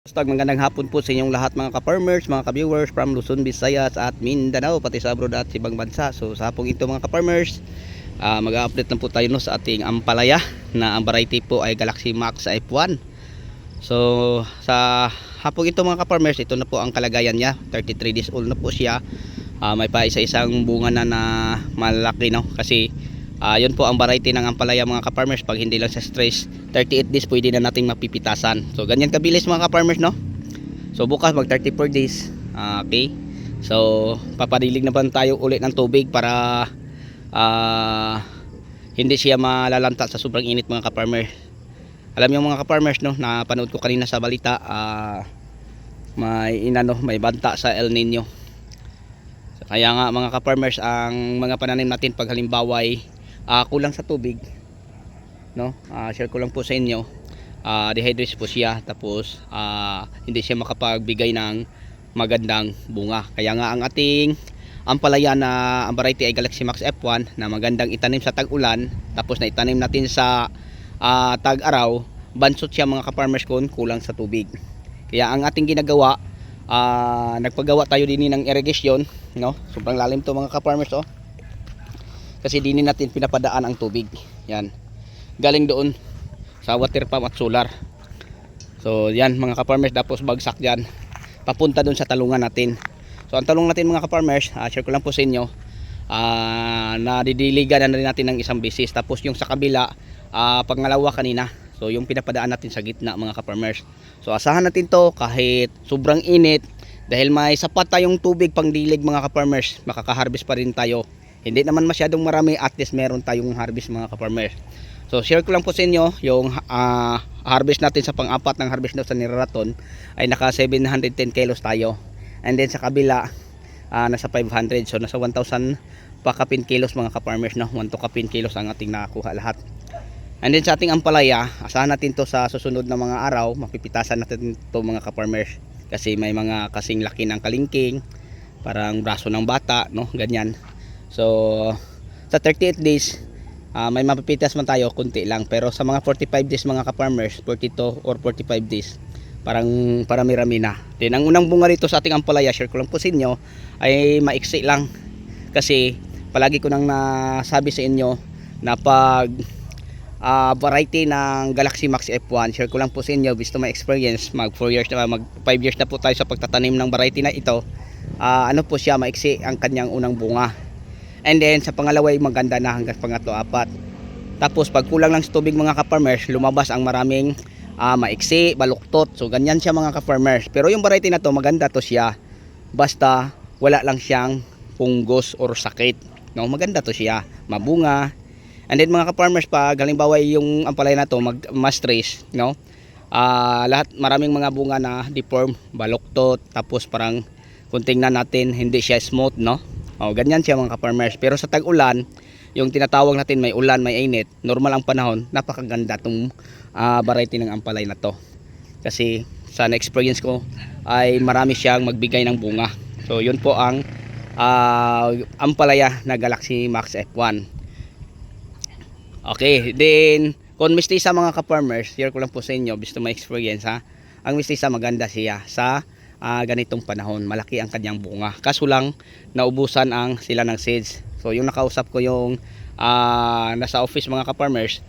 Magandang hapon po sa inyong lahat mga ka-farmers, mga ka-viewers from Luzon, Visayas at Mindanao, pati sa abroad at ibang bansa. So sa hapong ito mga ka-farmers, mag-update lang po tayo no, sa ating ampalaya na ang variety po ay Galaxy Max F1. So sa hapong ito mga ka-farmers, ito na po ang kalagayan niya. 33 days old na po siya. May pa isa-isang bunga na malaki no, kasi yun po ang variety ng ampalaya mga ka-farmers. Pag hindi lang sa stress 38 days pwede na nating mapipitasan. So ganyan kabilis mga ka-farmers no. So bukas mag 34 days. Okay. So papadilig na ba tayo ulit ng tubig para hindi siya malalanta sa sobrang init mga ka-farmers. Alam niyo mga ka-farmers no, napanood ko kanina sa balita, may banta sa El Nino. So, kaya nga mga ka-farmers, ang mga pananim natin pag halimbawa ay kulang sa tubig no, share ko lang po sa inyo, dehydrates po siya, tapos hindi siya makapagbigay ng magandang bunga. Kaya nga ang ating ampalaya na ang variety ay Galaxy Max F1 na magandang itanim sa tag-ulan, tapos na itanim natin sa tag-araw, bansot siya mga ka-farmers kung kulang sa tubig. Kaya ang ating ginagawa, nagpagawa tayo din ng irrigation no, sobrang lalim to mga ka-farmers oh, kasi dinin natin pinapadaan ang tubig. Yan, galing doon sa water pump at solar. So yan mga ka-farmers, tapos bagsak dyan papunta doon sa talungan natin. So ang talong natin mga ka-farmers, share ko lang po sa inyo, nadidiligan na rin natin ng isang beses. Tapos yung sa kabila, pangalawa kanina. So yung pinapadaan natin sa gitna mga ka-farmers. So asahan natin to kahit sobrang init, dahil may sapat tayong tubig pang dilig mga ka-farmers, makaka-harvest pa rin tayo. Hindi naman masyadong marami, at least meron tayong harvest mga ka-farmers. So share ko lang po sa inyo yung harvest natin sa pang-apat ng harvest na sa niraraton ay naka 710 kilos tayo. And then sa kabila nasa 500, so nasa 1,000 pa kapin kilos mga ka-farmers no, 1 to kapin kilos ang ating nakakuha lahat. And then sa ating ampalaya, asahan natin to sa susunod na mga araw, mapipitasan natin to mga ka-farmers, kasi may mga kasing laki ng kalingking, parang braso ng bata no, ganyan. So sa 38 days may mapipitas man tayo kunti lang, pero sa mga 45 days mga ka-farmers, 42 or 45 days parang parami-rami na. Then ang unang bunga dito sa ating ampalaya, share ko lang po sa inyo, ay maiksi lang, kasi palagi ko nang nasabi sa inyo na pag variety ng Galaxy Max F1, share ko lang po sa inyo, gusto may experience, mag 4 years na, mag 5 years na po tayo sa pagtatanim ng variety na ito. Ano po siya, maiksi ang kanyang unang bunga. And then sa pangalawa ay maganda na hanggang pangatlo, apat. Tapos pag kulang lang sa tubig mga ka-farmers, lumabas ang maraming maiksi, baluktot. So ganyan siya mga ka-farmers. Pero yung variety na to, maganda to siya, basta wala lang siyang punggos or sakit no, maganda to siya, mabunga. And then mga ka-farmers, pag halimbawa yung ampalaya na to ma-stress no, lahat maraming mga bunga na deform, baluktot, tapos parang kung tingnan natin hindi siya smooth no. Ganyan siya mga ka-farmers. Pero sa tag-ulan, yung tinatawag natin may ulan, may init, normal ang panahon, napakaganda tong variety ng ampalay na to. Kasi sa na-experience ko ay marami siyang magbigay ng bunga. So yun po ang ampalaya na Galaxy Max F1. Okay, then kung mistisa mga ka-farmers, share ko lang po sa inyo, gusto may experience ha. Ang mistisa maganda siya sa ganitong panahon, malaki ang kanyang bunga, kaso lang naubusan sila ng seeds. So yung nakausap ko yung nasa office mga ka-farmers,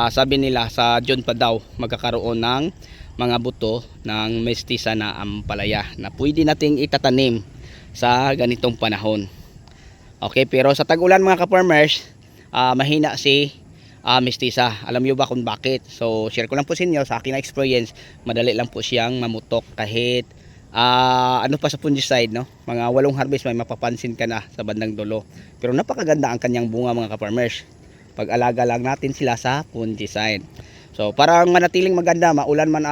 sabi nila sa June pa daw magkakaroon ng mga buto ng mestiza na ampalaya na pwede nating itatanim sa ganitong panahon. Okay, pero sa tag-ulan mga ka-farmers, mahina si mestiza. Alam niyo ba kung bakit? So share ko lang po sa inyo, sa aking experience, madali lang po siyang mamutok kahit ano pa sa fungicide no, mga 8 harvest may mapapansin ka na sa bandang dulo. Pero napakaganda ang kanyang bunga mga ka-farmers, pag-alaga lang natin sila sa fungicide. So parang manatiling maganda, maulan man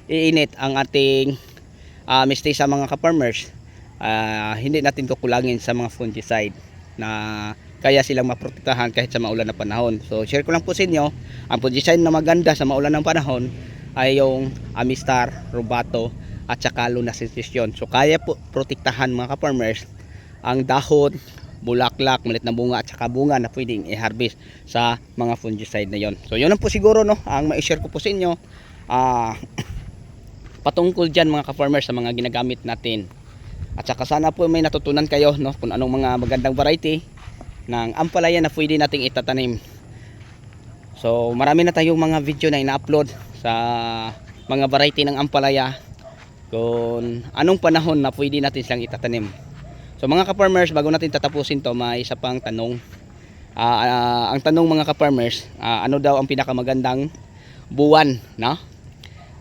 iinit ang ating mistisa mga ka-farmers, hindi natin kukulangin sa mga fungicide na kaya silang maprotektahan kahit sa maulan na panahon. So share ko lang po sa inyo, ang fungicide na maganda sa maulan ng panahon ay yung Amistar, Robato at saka Luna Sensation. So kaya po protektahan mga ka-farmers ang dahon, bulaklak, malit na bunga at saka bunga na pwedeng i-harvest sa mga fungicide na yon. So yun lang po siguro no, ang ma-share ko po sa inyo. patungkol dyan mga ka-farmers sa mga ginagamit natin. At saka sana po may natutunan kayo, no, kung anong mga magandang variety ng ampalaya na pwede nating itatanim. So marami na tayong mga video na ina-upload sa mga variety ng ampalaya kung anong panahon na pwede natin silang itatanim. So mga ka-farmers, bago natin tatapusin to, may isa pang tanong. Ang tanong mga ka-farmers, ano daw ang pinakamagandang buwan, no,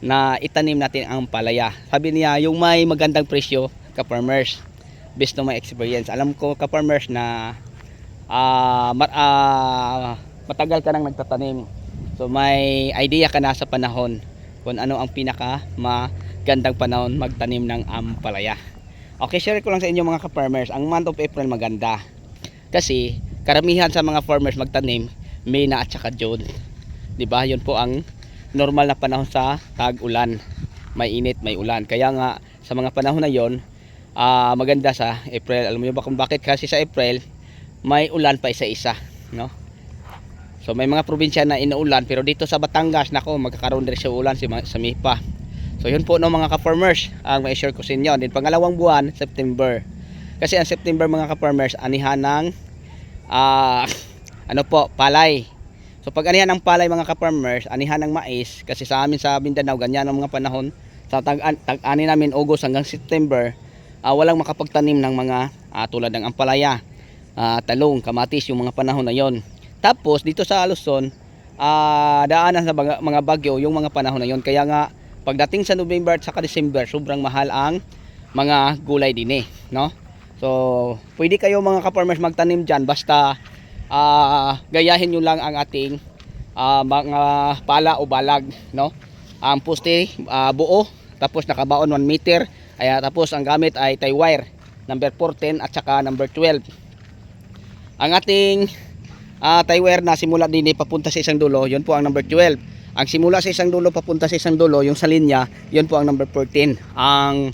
na itanim natin ang palaya? Sabi niya yung may magandang presyo, ka-farmers, based on my experience. Alam ko ka-farmers na matagal ka nang nagtatanim, so may idea ka na sa panahon kung ano ang pinaka magandang panahon magtanim ng ampalaya. Okay, share ko lang sa inyo mga ka-farmers, ang month of April maganda kasi karamihan sa mga farmers magtanim May na at saka June, di ba? Yun po ang normal na panahon sa tag-ulan, may init, may ulan. Kaya nga sa mga panahon na yon, maganda sa April. Alam mo ba kung bakit? Kasi sa April may ulan pa isa-isa, no? So may mga probinsya na inuulan, pero dito sa Batangas, nako, magkakaroon din siya ulan sa Mipa. So yun po no mga ka-farmers, ang mai-share ko sa inyo. Din pangalawang buwan, September. Kasi ang September mga ka-farmers, anihan ng ano po, palay. So pag anihan ng palay mga ka-farmers, anihan ng mais, kasi sa amin sa Mindanao ganyan ang mga panahon sa tag-ani namin, August hanggang September, walang makapagtanim ng mga tulad ng ampalaya, talong, kamatis, yung mga panahon na yon. Tapos dito sa Luzon, daanan sa mga bagyo yung mga panahon na yon. Kaya nga pagdating sa November at saka December, sobrang mahal ang mga gulay din no? So pwede kayo mga ka-farmers magtanim dyan, basta gayahin nyo lang ang ating mga pala o balag, no? Ang poste buo, tapos nakabaon 1 meter, tapos ang gamit ay tie wire number 14 at saka number 12. Ang ating tie wire na simula din papunta sa isang dulo, yun po ang number 12. Ang simula sa isang dulo papunta sa isang dulo, yung sa linya, yun po ang number 14. Ang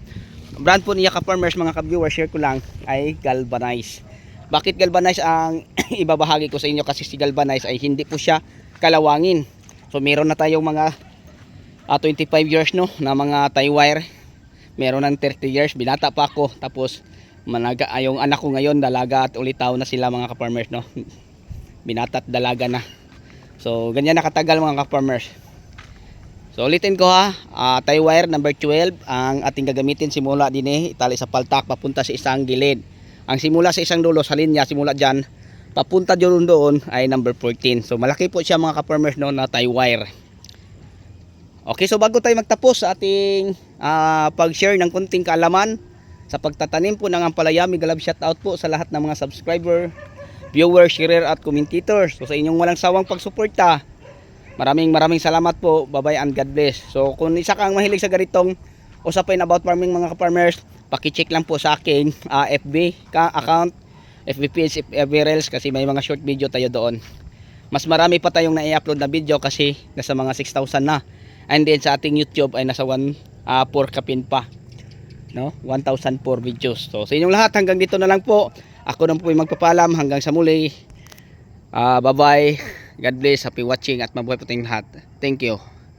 brand po niya ka-farmers mga ka-viewers, share ko lang, ay Galvanize. Bakit Galvanize ang ibabahagi ko sa inyo? Kasi si Galvanize ay hindi po siya kalawangin. So meron na tayong mga 25 years no na mga tie wire. Meron ng 30 years, binata pa ako. Tapos yung anak ko ngayon dalaga at ulitaw na sila mga ka-farmers, no. Binata at dalaga na. So ganyan nakatagal mga ka-farmers. So ulitin ko tie wire number 12 ang ating gagamitin simula din itali sa paltak papunta sa isang gilid. Ang simula sa isang dulo sa linya, simula dyan papunta doon ay number 14. So malaki po siya mga ka-farmers no na tie wire. Okay, so bago tayo magtapos sa ating pag-share ng kunting kaalaman sa pagtatanim po ng ampalaya, mega love shoutout po sa lahat ng mga subscriber, viewers, sharer at commentators. So sa inyong walang sawang pagsuporta, maraming salamat po. Bye bye and God bless. So kung isa kang mahilig sa ganitong usapin about farming mga ka-farmers, paki-check lang po sa aking FB account, FB page, FB Reels, kasi may mga short video tayo doon. Mas marami pa tayong na-i-upload na video kasi nasa mga 6,000 na. And then sa ating YouTube ay nasa 4 kapin pa, no? 1,004 videos. So sa inyong lahat, hanggang dito na lang po. Ako na po yung magpapalam hanggang sa muli. Bye bye. God bless, happy watching at mabuhay po tayong lahat. Thank you.